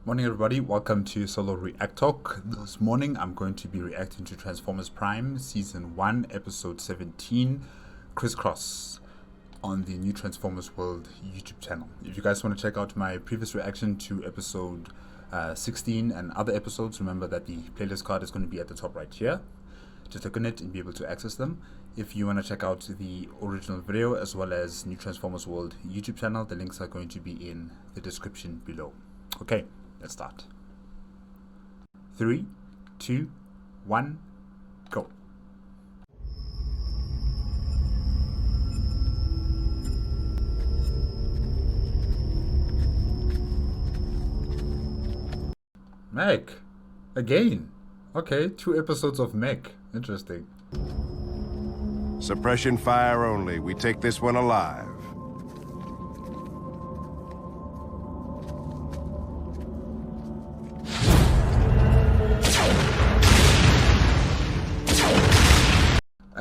Morning everybody, welcome to Solo ReacTalk. This morning I'm going to be reacting to Transformers Prime Season 1 Episode 17, Crisscross, on the new Transformers World YouTube channel. If you guys want to check out my previous reaction to Episode 16 and other episodes, remember that the playlist card is going to be at the top right here. Just click on it and be able to access them. If you want to check out the original video as well as new Transformers World YouTube channel, the links are going to be in the description below. Okay. Let's start. 3, 2, 1, go. Mech. Again. Okay, 2 episodes of Mech. Interesting. Suppression fire only. We take this one alive.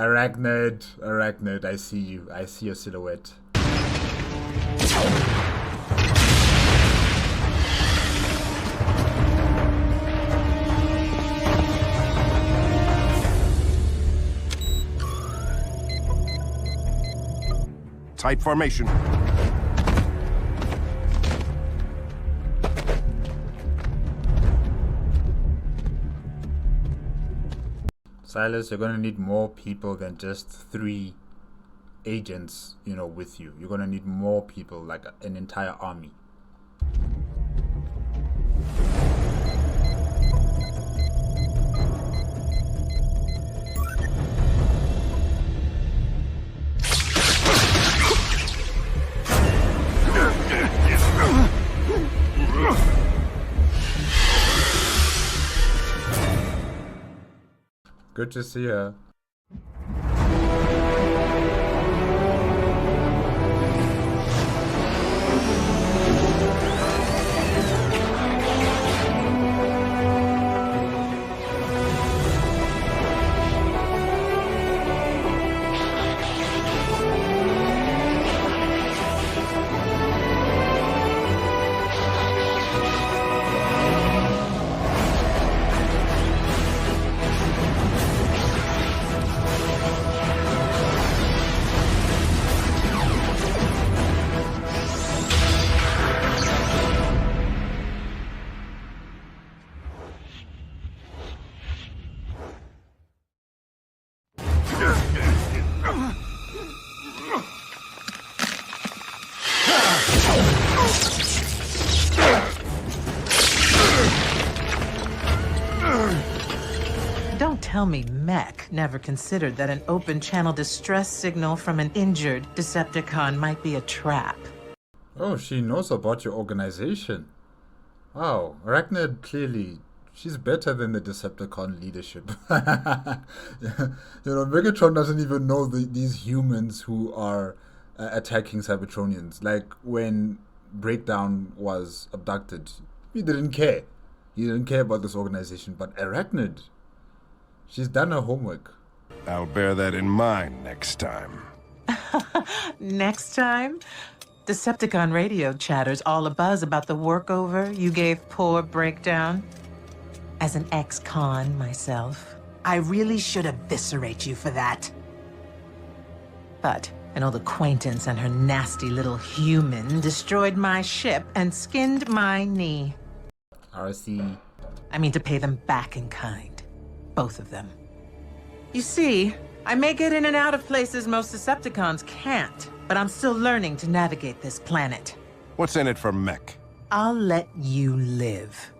Arachnid, I see you. I see your silhouette. Tight formation. Silas, you're gonna need more people than just 3 agents, with you. You're gonna need more people, like an entire army. Good to see her. Don't tell me Mech never considered that an open channel distress signal from an injured Decepticon might be a trap. Oh, she knows about your organization. Wow, Arachnid, clearly, she's better than the Decepticon leadership. Megatron doesn't even know these humans who are attacking Cybertronians. Like, when Breakdown was abducted, he didn't care. He didn't care about this organization, but Arachnid, she's done her homework. I'll bear that in mind next time. Next time? Decepticon radio chatter's all abuzz about the workover you gave poor Breakdown. As an ex-con myself, I really should eviscerate you for that. But an old acquaintance and her nasty little human destroyed my ship and skinned my knee. RC. I mean to pay them back in kind. Both of them. You see, I may get in and out of places most Decepticons can't, but I'm still learning to navigate this planet. What's in it for Mech? I'll let you live.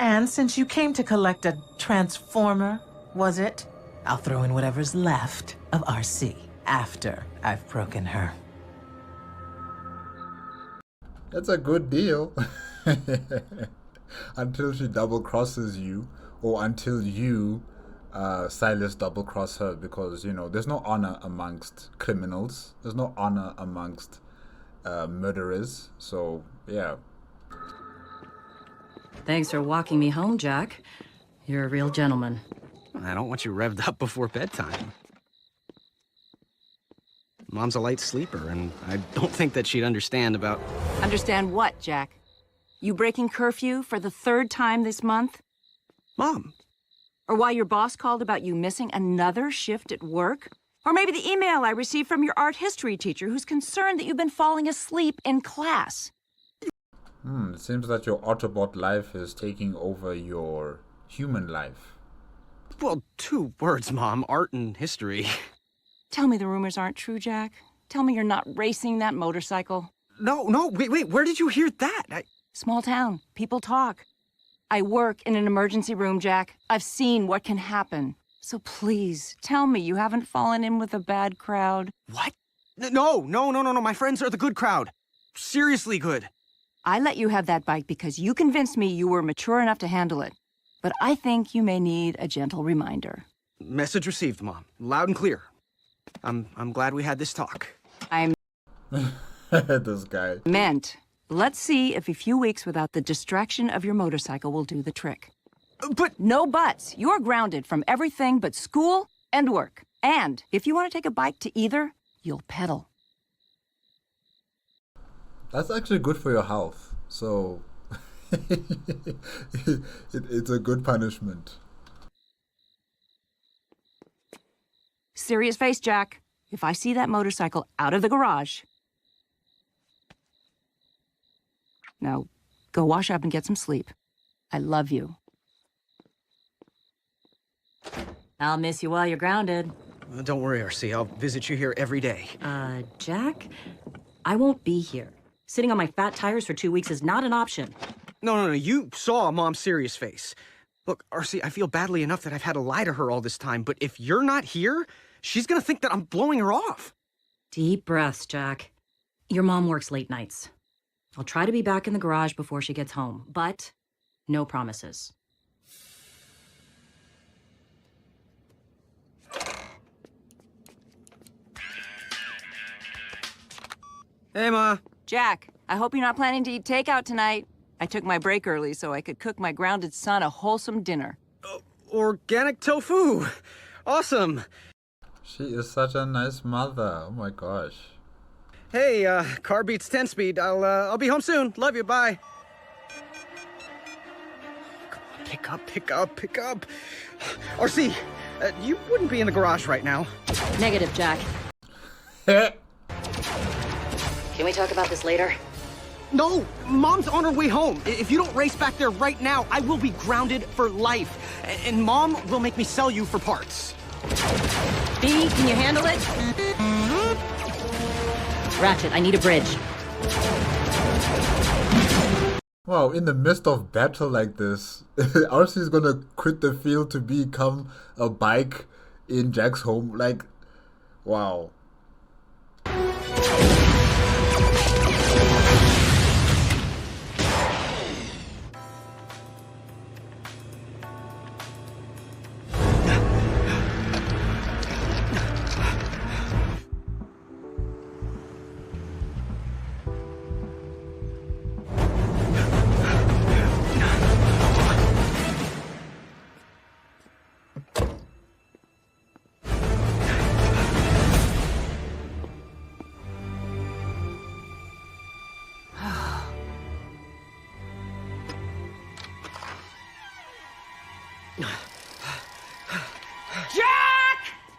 And since you came to collect a transformer, was it? I'll throw in whatever's left of RC after I've broken her. That's a good deal. Until she double crosses you, or until you, Silas, double cross her, because there's no honor amongst criminals. There's no honor amongst murderers. So yeah. Thanks for walking me home, Jack. You're a real gentleman. I don't want you revved up before bedtime. Mom's a light sleeper, and I don't think that she'd understand about... Understand what, Jack? You breaking curfew for the 3rd time this month? Mom, Or why your boss called about you missing another shift at work? Or maybe the email I received from your art history teacher who's concerned that you've been falling asleep in class. It seems that your Autobot life is taking over your human life. well, 2 words, Mom. Art and history. Tell me the rumors aren't true, Jack. Tell me you're not racing that motorcycle. No, wait, where did you hear that? Small town. People talk. I work in an emergency room, Jack. I've seen what can happen. So please, tell me you haven't fallen in with a bad crowd. What? No, my friends are the good crowd. Seriously good. I let you have that bike because you convinced me you were mature enough to handle it. But I think you may need a gentle reminder. Message received, Mom. Loud and clear. I'm glad we had this talk. This guy. Meant. Let's see if a few weeks without the distraction of your motorcycle will do the trick. But No buts. You're grounded from everything but school and work. And if you want to take a bike to either, you'll pedal. That's actually good for your health. So it's a good punishment. Serious face, Jack. If I see that motorcycle out of the garage... Now, go wash up and get some sleep. I love you. I'll miss you while you're grounded. don't worry, RC. I'll visit you here every day. Jack? I won't be here. Sitting on my fat tires for 2 weeks is not an option. No. You saw Mom's serious face. Look, RC, I feel badly enough that I've had to lie to her all this time, but if you're not here, she's gonna think that I'm blowing her off. Deep breaths, Jack. Your mom works late nights. I'll try to be back in the garage before she gets home, but no promises. Hey, Ma. Jack, I hope you're not planning to eat takeout tonight. I took my break early so I could cook my grounded son a wholesome dinner. Organic tofu. Awesome. She is such a nice mother. Oh my gosh. Hey, car beats 10 speed. I'll be home soon. Love you. Bye. Come on, pick up. RC, you wouldn't be in the garage right now. Negative, Jack. Heh. Can we talk about this later? No, Mom's on her way home. If you don't race back there right now, I will be grounded for life. And Mom will make me sell you for parts. B, can you handle it? Ratchet, I need a bridge. Wow, in the midst of battle like this, RC is gonna quit the field to become a bike in Jack's home. Like, wow.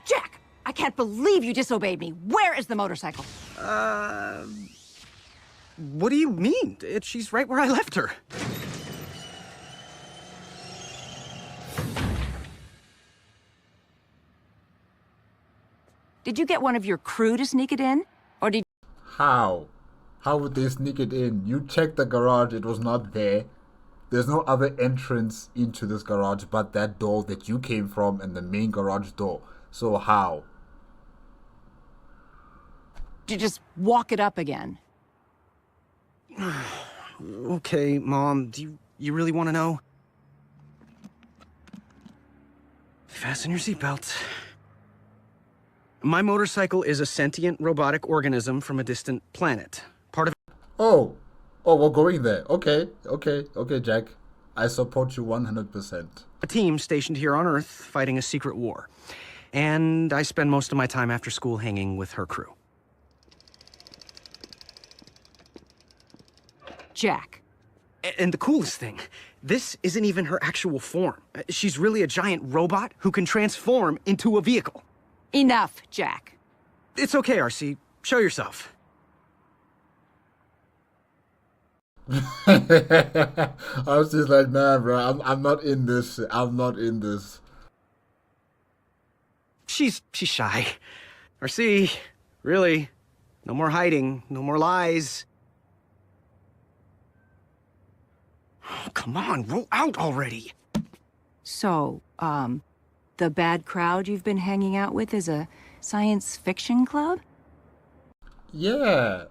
Jack! I can't believe you disobeyed me. Where is the motorcycle? What do you mean? She's right where I left her. Did you get one of your crew to sneak it in? Or did... How? How would they sneak it in? You checked the garage, it was not there. There's no other entrance into this garage but that door that you came from and the main garage door. So how? Did you just walk it up again? Okay, Mom, do you really want to know? Fasten your seatbelts. My motorcycle is a sentient robotic organism from a distant planet. Part of... Oh, we're going there. Okay, Jack. I support you 100%. a team stationed here on Earth fighting a secret war. And I spend most of my time after school hanging with her crew. Jack. And the coolest thing, this isn't even her actual form. She's really a giant robot who can transform into a vehicle. Enough, Jack. It's okay, RC. Show yourself. I was just like, nah, bro, I'm not in this. I'm not in this. She's shy. RC, really, no more hiding, no more lies. Oh, come on, roll out already. So, the bad crowd you've been hanging out with is a science fiction club? Yeah.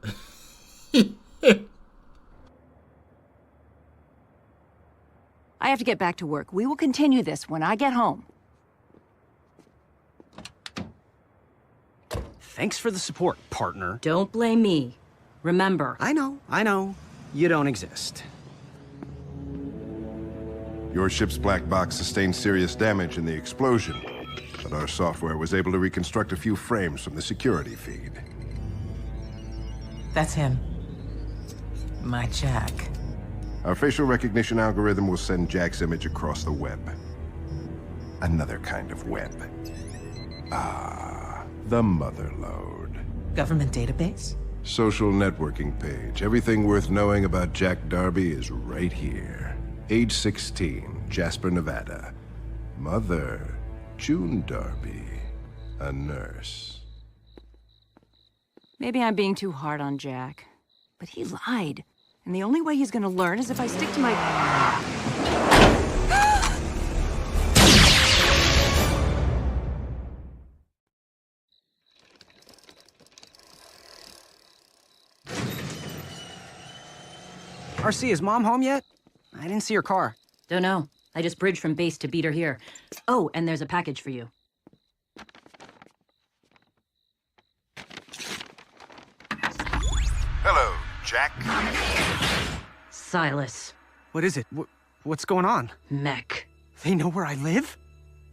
I have to get back to work. We will continue this when I get home. Thanks for the support, partner. Don't blame me. Remember, I know. You don't exist. Your ship's black box sustained serious damage in the explosion, but our software was able to reconstruct a few frames from the security feed. That's him. My Jack. Our facial recognition algorithm will send Jack's image across the web. Another kind of web. Ah, the motherlode. Government database? Social networking page. Everything worth knowing about Jack Darby is right here. Age 16, Jasper, Nevada. Mother, June Darby. A nurse. Maybe I'm being too hard on Jack. But he lied. And the only way he's gonna learn is if I stick to my... RC, is Mom home yet? I didn't see her car. don't know. I just bridged from base to beat her here. Oh, and there's a package for you. Hello, Jack. Silas. What is it? What's going on? Mech. They know where I live?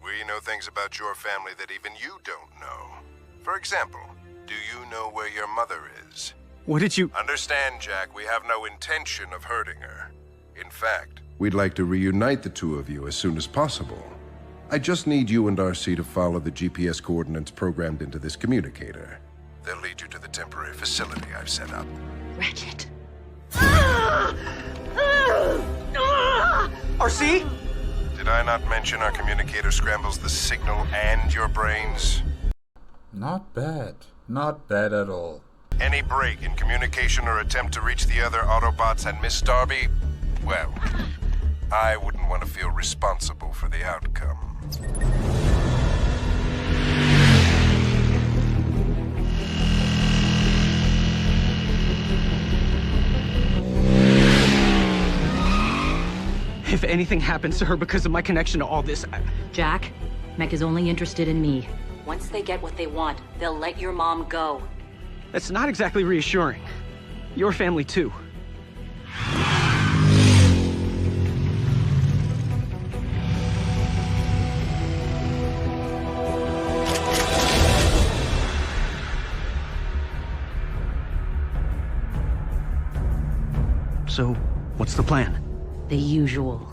We know things about your family that even you don't know. For example, do you know where your mother is? What did you... Understand, Jack, we have no intention of hurting her. In fact, we'd like to reunite the two of you as soon as possible. I just need you and RC to follow the GPS coordinates programmed into this communicator. They'll lead you to the temporary facility I've set up. Ratchet. RC? Did I not mention our communicator scrambles the signal and your brains? Not bad. Not bad at all. Any break in communication or attempt to reach the other Autobots and Miss Darby, well, I wouldn't want to feel responsible for the outcome. If anything happens to her because of my connection to all this, Jack, Mech is only interested in me. Once they get what they want, they'll let your mom go. that's not exactly reassuring. Your family, too. So, what's the plan? The usual.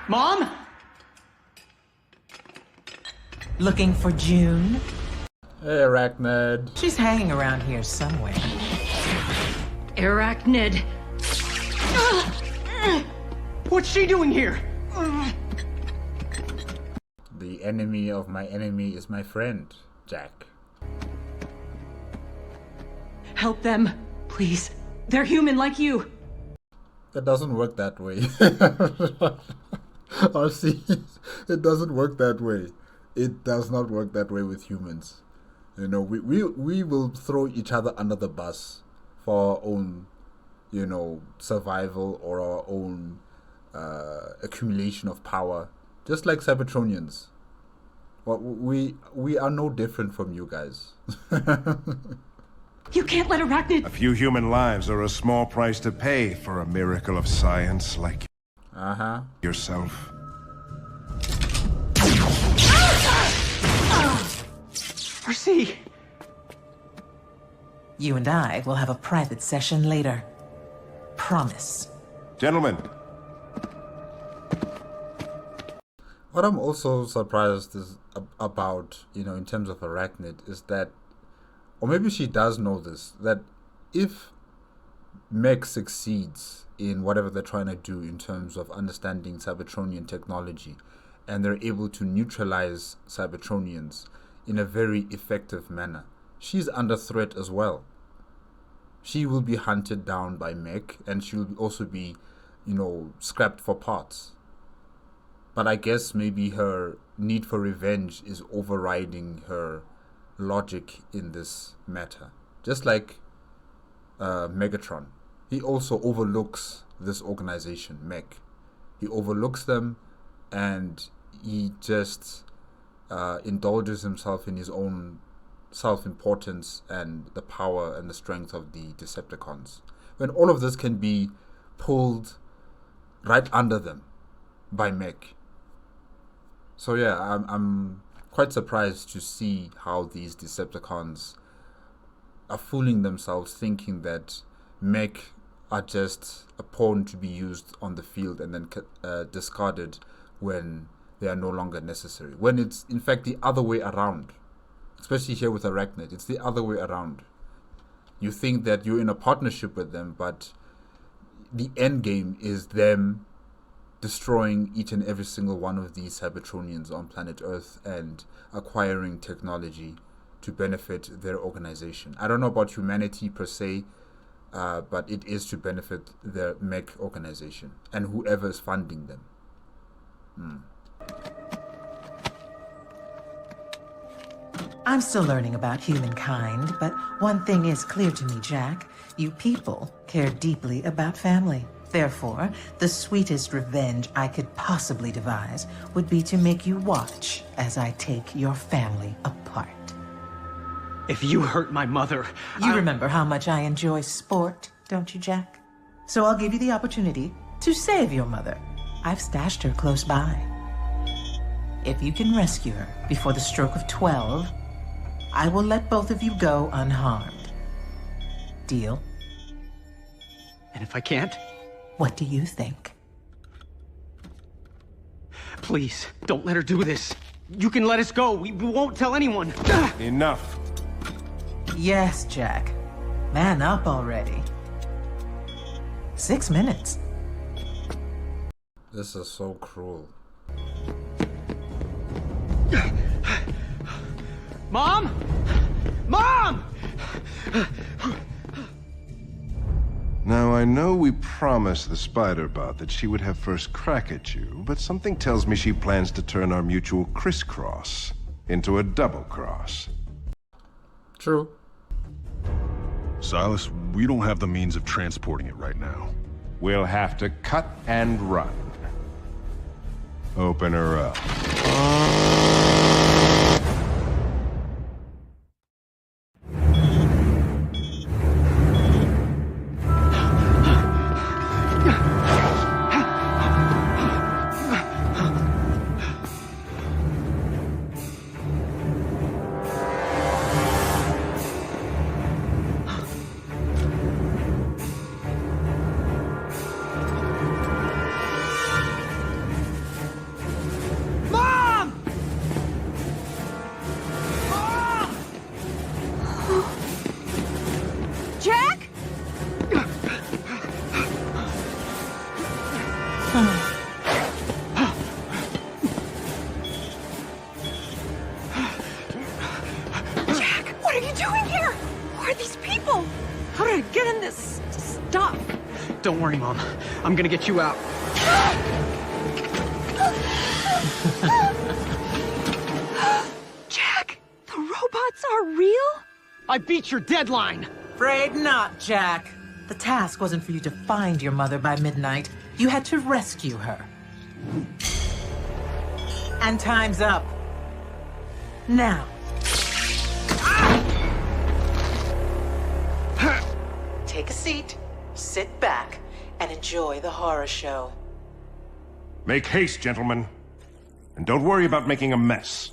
Mom? Looking for June? Hey, Airachnid. She's hanging around here somewhere. Airachnid. What's she doing here? The enemy of my enemy is my friend, Jack. Help them, please. They're human like you. It doesn't work that way. RC, it doesn't work that way. It does not work that way with humans. You know, we will throw each other under the bus for our own, you know, survival or our own accumulation of power, just like Cybertronians. Well, we are no different from you guys. You can't let Arachnid... A few human lives are a small price to pay for a miracle of science like... Yourself. RC! You and I will have a private session later. Promise. Gentlemen. What I'm also surprised is about, in terms of Airachnid, is that, or maybe she does know this, that if Mech succeeds in whatever they're trying to do in terms of understanding Cybertronian technology, and they're able to neutralize Cybertronians in a very effective manner, she's under threat as well. She will be hunted down by Mech, and she will also be, scrapped for parts. But I guess maybe her need for revenge is overriding her logic in this matter. Just like Megatron. He also overlooks this organization, Mech. He overlooks them, and he just indulges himself in his own self-importance and the power and the strength of the Decepticons. When all of this can be pulled right under them by Mech. So yeah, I'm quite surprised to see how these Decepticons are fooling themselves, thinking that Mech are just a pawn to be used on the field and then discarded when they are no longer necessary. When it's in fact the other way around. Especially here with Airachnid, it's the other way around. You think that you're in a partnership with them, but the end game is them destroying each and every single one of these Cybertronians on planet Earth and acquiring technology to benefit their organization. I don't know about humanity per se, but it is to benefit the Mech organization and whoever is funding them. I'm still learning about humankind, but one thing is clear to me, Jack. You people care deeply about family. Therefore, the sweetest revenge I could possibly devise would be to make you watch as I take your family apart. If you hurt my mother, You remember how much I enjoy sport, don't you, Jack? So I'll give you the opportunity to save your mother. I've stashed her close by. If you can rescue her before the stroke of 12, I will let both of you go unharmed. Deal? And if I can't? What do you think? Please, don't let her do this. You can let us go. We won't tell anyone. Enough. Yes, Jack. Man up already. 6 minutes. This is so cruel. Mom? Mom! Now, I know we promised the Spider-Bot that she would have first crack at you, but something tells me she plans to turn our mutual Crisscross into a double-cross. True. Silas, we don't have the means of transporting it right now. We'll have to cut and run. Open her up. Jack? Jack, what are you doing here? Who are these people? How did I get in this stuff? Don't worry, Mom. I'm gonna get you out. Jack, the robots are real? I beat your deadline! Afraid not, Jack. The task wasn't for you to find your mother by midnight. You had to rescue her. And time's up. Now. Take a seat, sit back, and enjoy the horror show. Make haste, gentlemen. And don't worry about making a mess.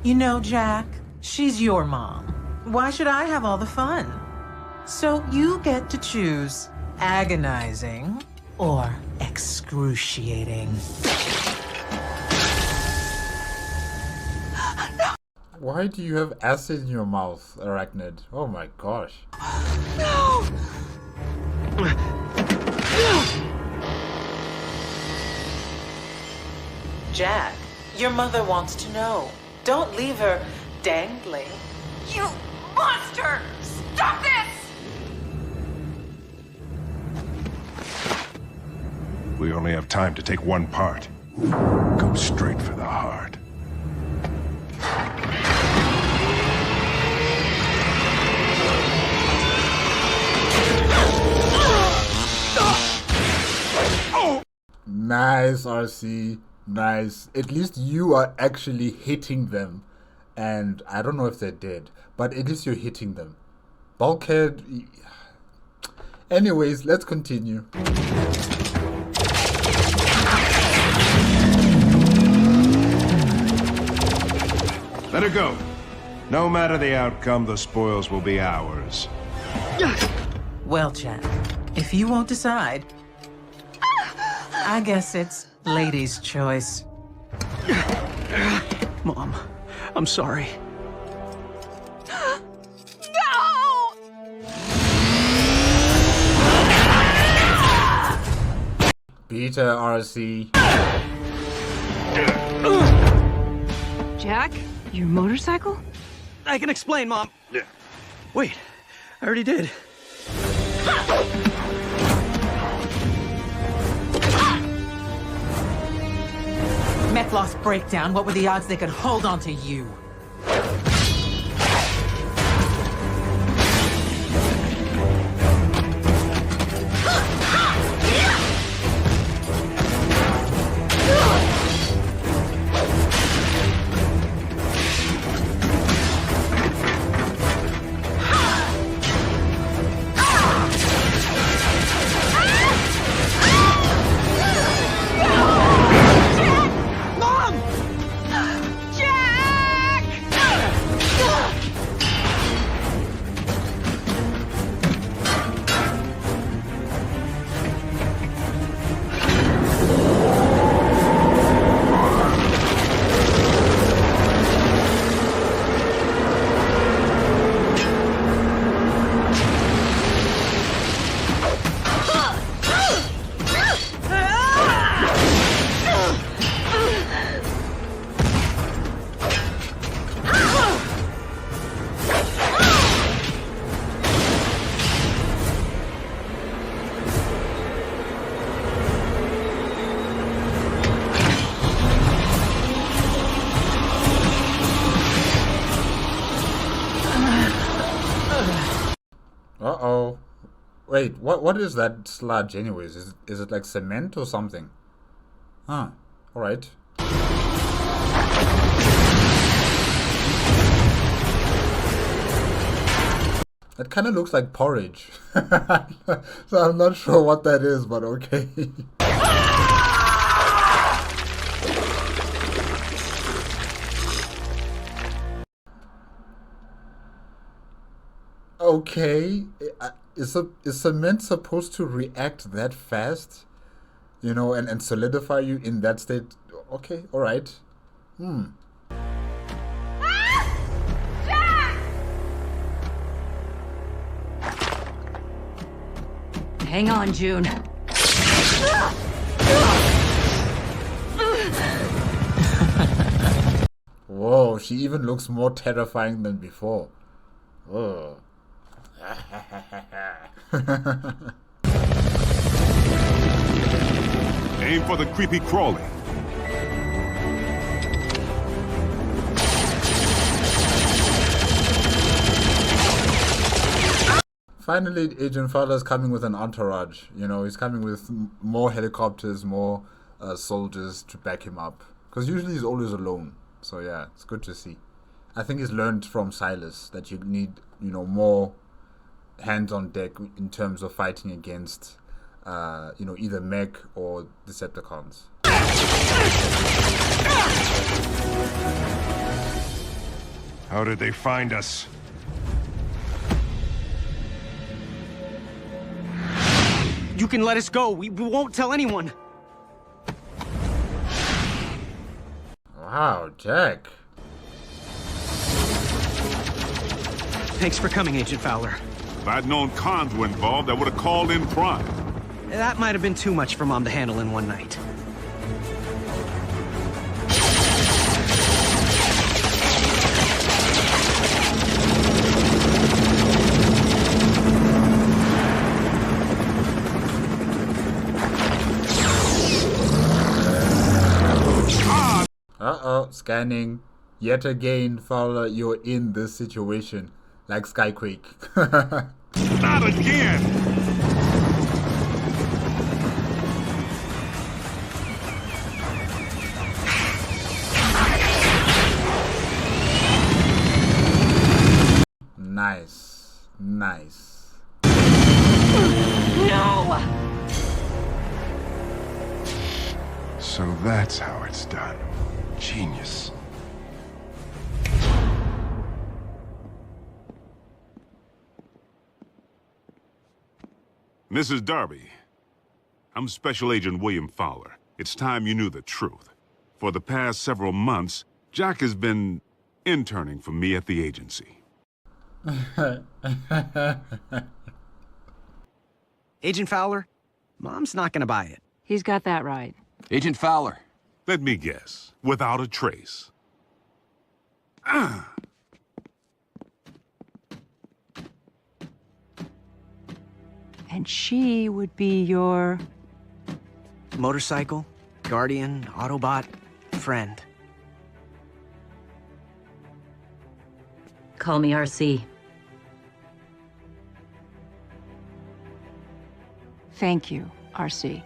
You know, Jack, she's your mom. Why should I have all the fun? So you get to choose agonizing or excruciating. Why do you have acid in your mouth, Arachnid? Oh my gosh. No! Jack, your mother wants to know. Don't leave her dangling. You monster! Stop this! We only have time to take one part. Go straight for the heart. Nice, RC. Nice. At least you are actually hitting them. And I don't know if they're dead, but at least you're hitting them. Bulkhead. Anyways, let's continue. Let her go. No matter the outcome, the spoils will be ours. Well, Jack, if you won't decide, I guess it's lady's choice. Mom, I'm sorry. No! Beat her, RC. Jack, your motorcycle? I can explain, Mom. Wait, I already did. Mech lost breakdown. What were the odds they could hold on to you? Uh-oh. Wait, what is that sludge anyways? Is it like cement or something? Huh. Alright. It kind of looks like porridge. So I'm not sure what that is, but okay. Okay. Is cement supposed to react that fast? You know, and solidify you in that state? Okay, alright. Hang on, June. Whoa, she even looks more terrifying than before. Whoa. Aim for the creepy crawly. Finally, Agent Fowler's coming with an entourage. You know, he's coming with more helicopters, more soldiers to back him up. Because usually he's always alone. So yeah, it's good to see. I think he's learned from Silas that you need, you know, more hands on deck in terms of fighting against either Mech or Decepticons. How did they find us? You can let us go. We won't tell anyone. Wow, Jack. Thanks for coming, Agent Fowler. If I'd known cons were involved, I would have called in Prime. That might have been too much for Mom to handle in one night. Uh-oh, scanning. Yet again, Fowler, you're in this situation. Like Skyquake. Not again! Nice. Nice. No! So that's how it's done. Genius. Mrs. Darby, I'm Special Agent William Fowler. It's time you knew the truth. For the past several months, Jack has been interning for me at the agency. Agent Fowler, Mom's not gonna buy it. He's got that right. Agent Fowler. Let me guess, without a trace. And she would be your... Motorcycle, guardian, Autobot, friend. Call me RC. Thank you, RC.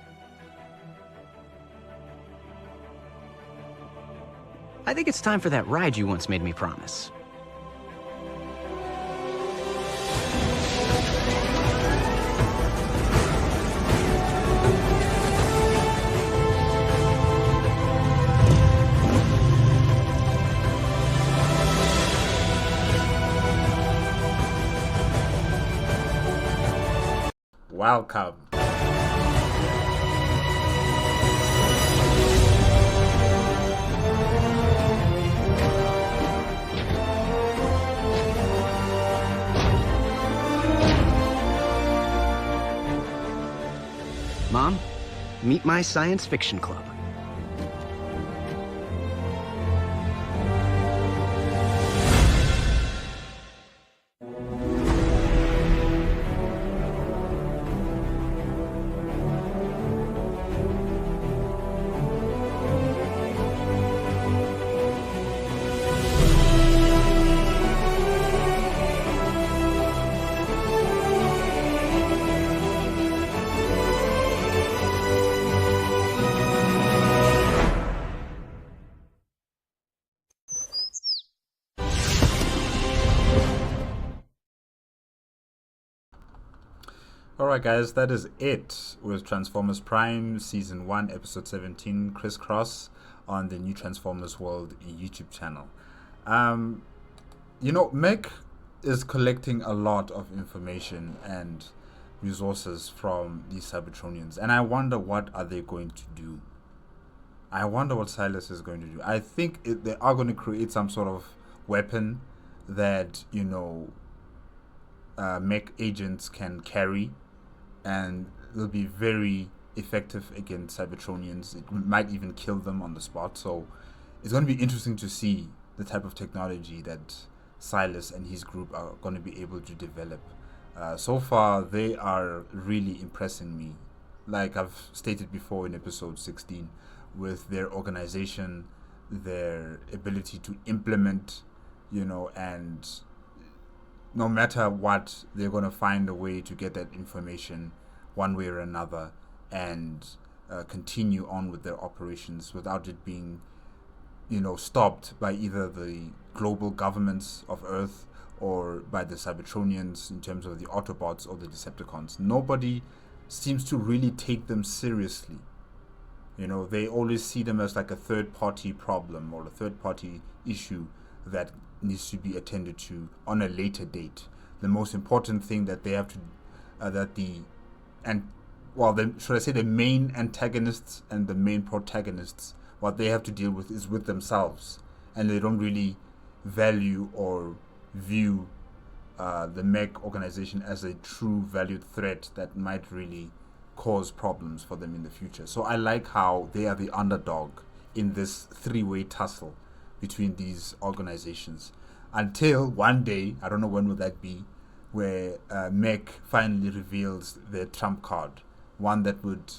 I think it's time for that ride you once made me promise. Welcome. Mom, meet my science fiction club. Alright guys, that is it with Transformers Prime Season 1 Episode 17 Crisscross on the new Transformers World YouTube channel. Mech is collecting a lot of information and resources from these Cybertronians, and I wonder what are they going to do. I wonder what Silas is going to do. I think they are going to create some sort of weapon that, Mech agents can carry, and will be very effective against Cybertronians. It might even kill them on the spot. So it's going to be interesting to see the type of technology that Silas and his group are going to be able to develop. So far, they are really impressing me. Like I've stated before in episode 16, with their organization, their ability to implement, and no matter what, they're going to find a way to get that information one way or another and continue on with their operations without it being, stopped by either the global governments of Earth or by the Cybertronians in terms of the Autobots or the Decepticons. Nobody seems to really take them seriously. You know, they always see them as like a third-party problem or a third-party issue that needs to be attended to on a later date. The most important thing that they have to, should I say the main antagonists and the main protagonists, what they have to deal with is with themselves, and they don't really value or view the Mech organization as a true valued threat that might really cause problems for them in the future. So I like how they are the underdog in this three-way tussle between these organizations, until one day, I don't know when will that be, where Mech finally reveals their trump card, one that would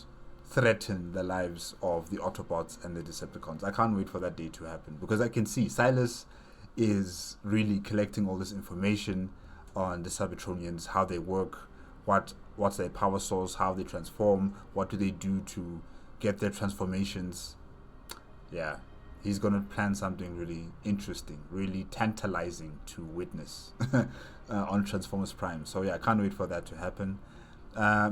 threaten the lives of the Autobots and the Decepticons. I can't wait for that day to happen, because I can see Silas is really collecting all this information on the Cybertronians, how they work, what's their power source, how they transform, what do they do to get their transformations. Yeah, he's going to plan something really interesting, really tantalizing to witness on Transformers Prime. So yeah, I can't wait for that to happen.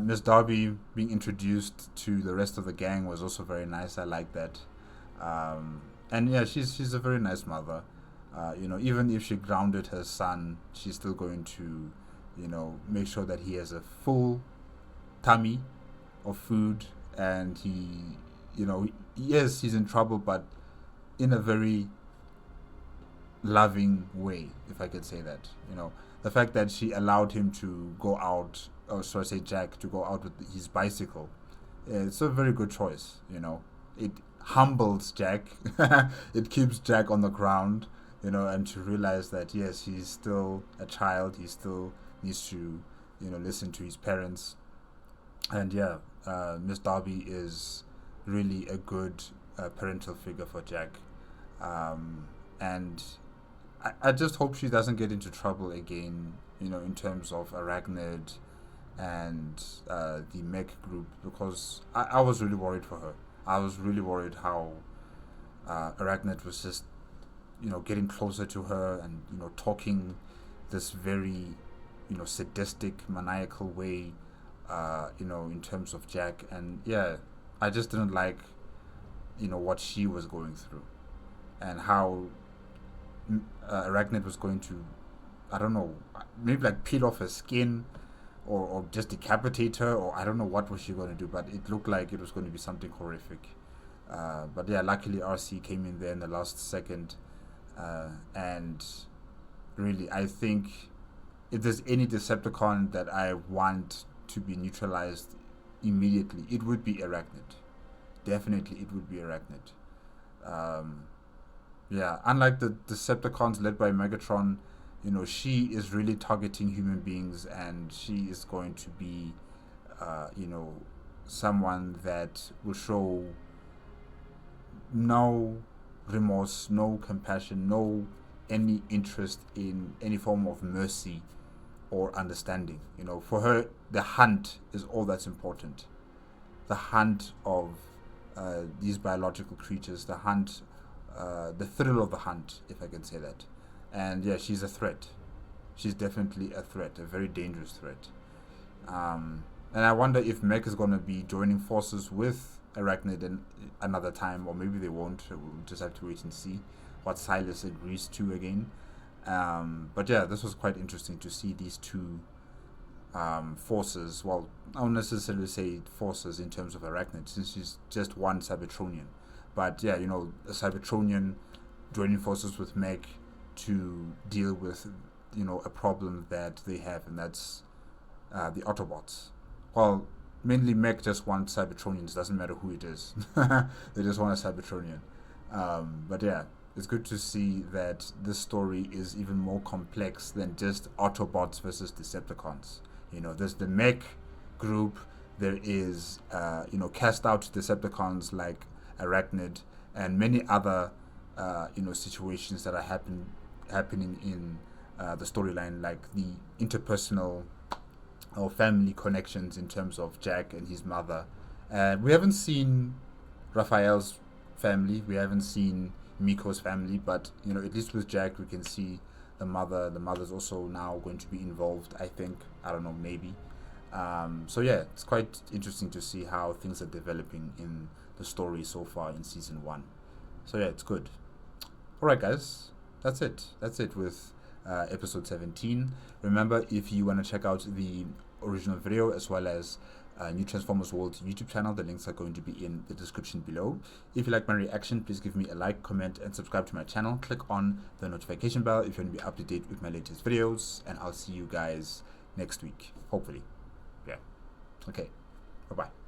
Miss Darby being introduced to the rest of the gang was also very nice. I like that. And yeah, she's a very nice mother. You know, even if she grounded her son, she's still going to, you know, make sure that he has a full tummy of food, and he, you know, yes, he's in trouble, but in a very loving way, if I could say that. You know, the fact that she allowed him to go out, or should I say Jack, to go out with his bicycle, it's a very good choice. You know, it humbles Jack, it keeps Jack on the ground, you know, and to realize that yes, he's still a child, he still needs to, you know, listen to his parents. And yeah, Miss Darby is really a good parental figure for Jack. And I just hope she doesn't get into trouble again, you know, in terms of Airachnid and the Mech group, because I was really worried for her. I was really worried how Airachnid was just, you know, getting closer to her and, you know, talking this very, you know, sadistic, maniacal way, you know, in terms of Jack. And yeah, I just didn't like, you know, what she was going through, and how Airachnid was going to, I don't know, maybe like peel off her skin, or just decapitate her, or I don't know what was she going to do, but it looked like it was going to be something horrific. But yeah, luckily RC came in there in the last second, and really, I think if there's any Decepticon that I want to be neutralized immediately, it would be Airachnid. Definitely, it would be Airachnid. Yeah, unlike the Decepticons led by Megatron, you know, she is really targeting human beings, and she is going to be, you know, someone that will show no remorse, no compassion, no any interest in any form of mercy or understanding. You know, for her, the hunt is all that's important. The hunt of these biological creatures, the hunt, the thrill of the hunt, if I can say that. And yeah, she's a threat. She's definitely a threat, a very dangerous threat. And I wonder if Mech is going to be joining forces with Airachnid in another time, or maybe they won't. We'll just have to wait and see what Silas agrees to again. But yeah, this was quite interesting to see these two forces. Well, I won't necessarily say forces in terms of Airachnid, since she's just one Cybertronian. But yeah, you know, a Cybertronian joining forces with Mech to deal with, you know, a problem that they have, and that's the Autobots. Well, mainly Mech just wants Cybertronians, doesn't matter who it is. They just want a Cybertronian. But yeah, it's good to see that this story is even more complex than just Autobots versus Decepticons. You know, there's the Mech group, there is, you know, cast out Decepticons like Airachnid, and many other, you know, situations that are happening in the storyline, like the interpersonal or family connections in terms of Jack and his mother. We haven't seen Raphael's family, we haven't seen Miko's family, but you know, at least with Jack we can see the mother. The mother's also now going to be involved, I think. I don't know, maybe. So yeah, it's quite interesting to see how things are developing in the story so far in season 1. So yeah, it's good. Alright guys, that's it with episode 17. Remember, if you want to check out the original video as well as New Transformers World YouTube channel, the links are going to be in the description below. If you like my reaction, please give me a like, comment, and subscribe to my channel. Click on the notification bell if you want to be up to date with my latest videos, and I'll see you guys next week, hopefully. Yeah. Okay. Bye-bye.